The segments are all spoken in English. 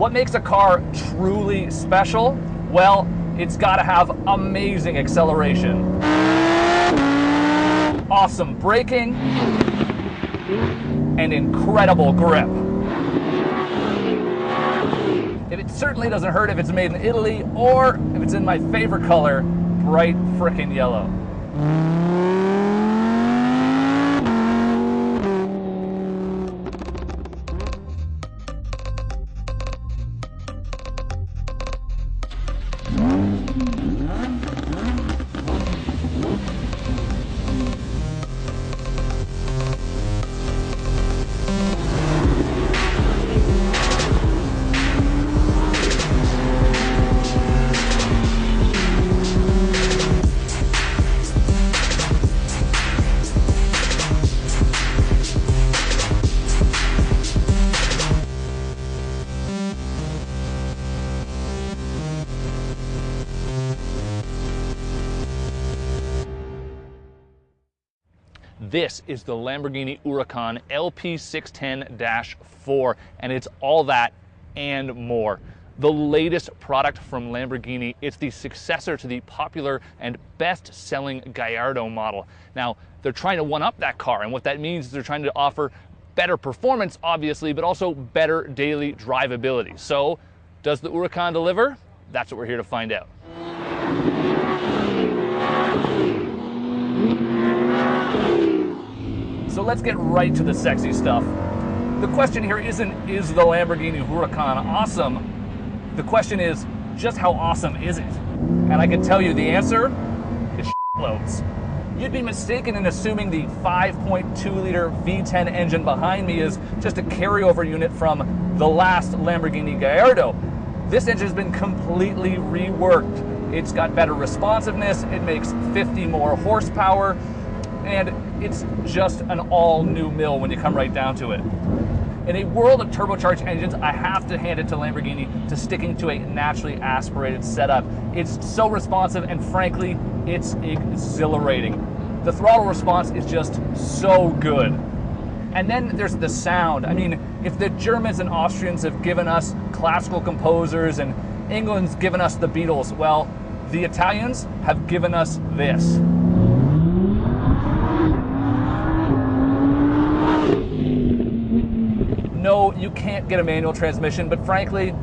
What makes a car truly special? Well, it's got to have amazing acceleration, awesome braking, and incredible grip. It certainly doesn't hurt if it's made in Italy or if it's in my favorite color, bright frickin' yellow. This is the Lamborghini Huracan LP610-4, and it's all that and more. The latest product from Lamborghini. It's the successor to the popular and best-selling Gallardo model. Now, they're trying to one-up that car, and what that means is they're trying to offer better performance, obviously, but also better daily drivability. So, does the Huracan deliver? That's what we're here to find out. So let's get right to the sexy stuff. The question here isn't, is the Lamborghini Huracan awesome? The question is, just how awesome is it? And I can tell you the answer is shitloads. You'd be mistaken in assuming the 5.2-liter V10 engine behind me is just a carryover unit from the last Lamborghini Gallardo. This engine has been completely reworked. It's got better responsiveness, it makes 50 more horsepower, and it's just an all-new mill when you come right down to it. In a world of turbocharged engines, I have to hand it to Lamborghini to sticking to a naturally aspirated setup. It's so responsive, and frankly, it's exhilarating. The throttle response is just so good. And then there's the sound. I mean, if the Germans and Austrians have given us classical composers and England's given us the Beatles, well, the Italians have given us this. No, you can't get a manual transmission, but frankly,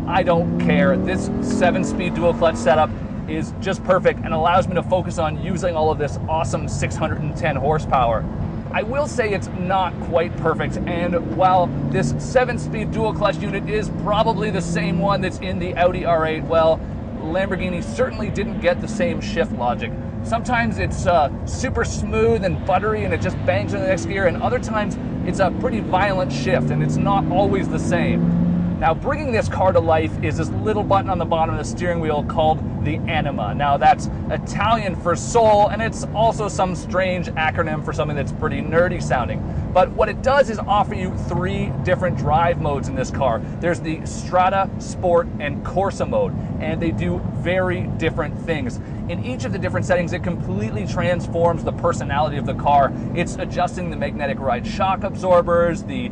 I don't care. This 7-speed dual clutch setup is just perfect and allows me to focus on using all of this awesome 610 horsepower. I will say it's not quite perfect, and while this 7-speed dual clutch unit is probably the same one that's in the Audi R8, well, Lamborghini certainly didn't get the same shift logic. Sometimes it's super smooth and buttery and it just bangs in the next gear, and other times it's a pretty violent shift and it's not always the same. Now, bringing this car to life is this little button on the bottom of the steering wheel called the Anima. Now, that's Italian for soul, and it's also some strange acronym for something that's pretty nerdy sounding. But what it does is offer you 3 different drive modes in this car. There's the Strada, Sport, and Corsa mode, and they do very different things. In each of the different settings, it completely transforms the personality of the car. It's adjusting the magnetic ride shock absorbers, the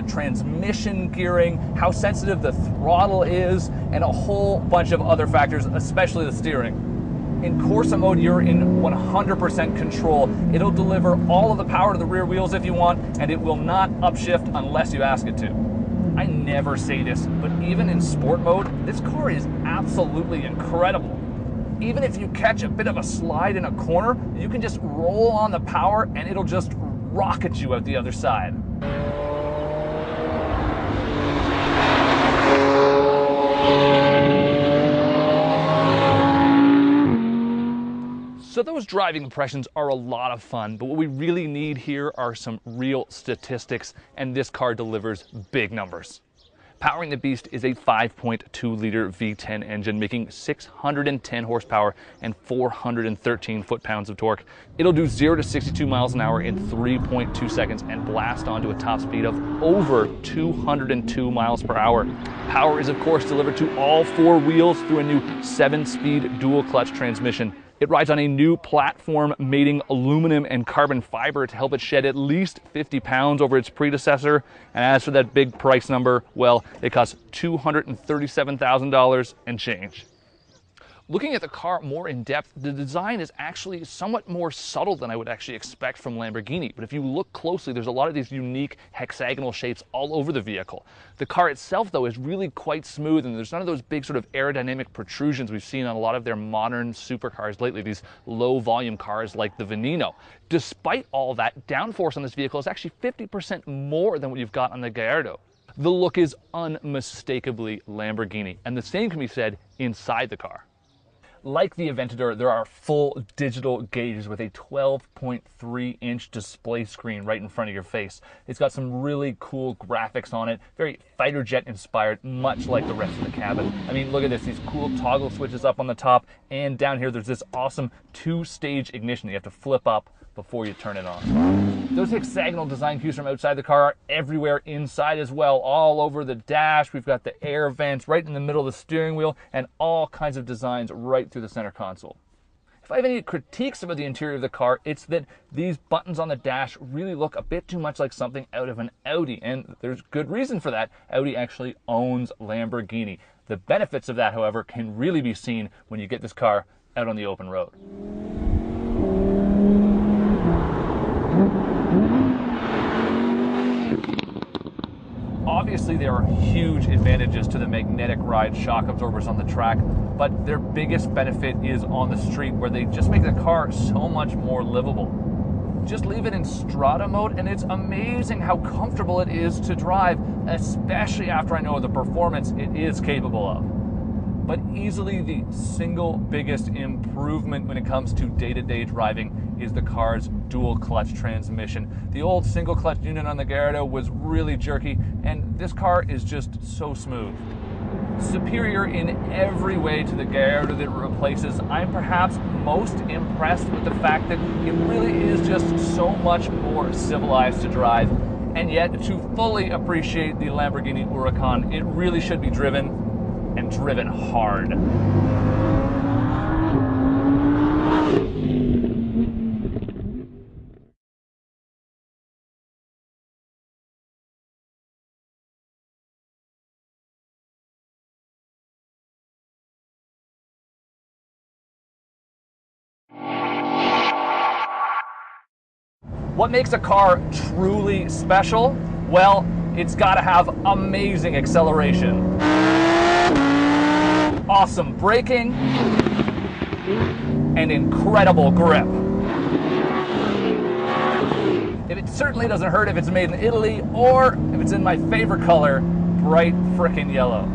transmission gearing, how sensitive the throttle is, and a whole bunch of other factors, especially the steering. In Corsa mode, you're in 100% control. It'll deliver all of the power to the rear wheels if you want, and it will not upshift unless you ask it to. I never say this, but even in sport mode, this car is absolutely incredible. Even if you catch a bit of a slide in a corner, you can just roll on the power and it'll just rocket you out the other side. So those driving impressions are a lot of fun, but what we really need here are some real statistics, and this car delivers big numbers. Powering the beast is a 5.2-liter V10 engine, making 610 horsepower and 413 foot-pounds of torque. It'll do 0 to 62 miles an hour in 3.2 seconds and blast onto a top speed of over 202 miles per hour. Power is, of course, delivered to all 4 wheels through a new 7-speed dual-clutch transmission. It rides on a new platform mating aluminum and carbon fiber to help it shed at least 50 pounds over its predecessor. And as for that big price number, well, it costs $237,000 and change. Looking at the car more in depth, the design is actually somewhat more subtle than I would actually expect from Lamborghini. But if you look closely, there's a lot of these unique hexagonal shapes all over the vehicle. The car itself, though, is really quite smooth, and there's none of those big sort of aerodynamic protrusions we've seen on a lot of their modern supercars lately, these low-volume cars like the Veneno. Despite all that, downforce on this vehicle is actually 50% more than what you've got on the Gallardo. The look is unmistakably Lamborghini, and the same can be said inside the car. Like the Aventador, there are full digital gauges with a 12.3-inch display screen right in front of your face. It's got some really cool graphics on it, very fighter jet inspired, much like the rest of the cabin. I mean, look at this, these cool toggle switches up on the top, and down here there's this awesome two-stage ignition that you have to flip up before you turn it on. Those hexagonal design cues from outside the car are everywhere inside as well, all over the dash. We've got the air vents right in the middle of the steering wheel and all kinds of designs right through the center console. If I have any critiques about the interior of the car, it's that these buttons on the dash really look a bit too much like something out of an Audi, and there's good reason for that. Audi actually owns Lamborghini. The benefits of that, however, can really be seen when you get this car out on the open road. Obviously, there are huge advantages to the magnetic ride shock absorbers on the track, but their biggest benefit is on the street, where they just make the car so much more livable. Just leave it in Strata mode, and it's amazing how comfortable it is to drive, especially after I know the performance it is capable of. But easily the single biggest improvement when it comes to day-to-day driving is the car's dual clutch transmission. The old single clutch unit on the Gallardo was really jerky, and this car is just so smooth. Superior in every way to the Gallardo that it replaces, I'm perhaps most impressed with the fact that it really is just so much more civilized to drive. And yet, to fully appreciate the Lamborghini Huracan, it really should be driven, and driven hard. What makes a car truly special? Well, it's got to have amazing acceleration, awesome braking, and incredible grip. It certainly doesn't hurt if it's made in Italy or if it's in my favorite color, bright frickin' yellow.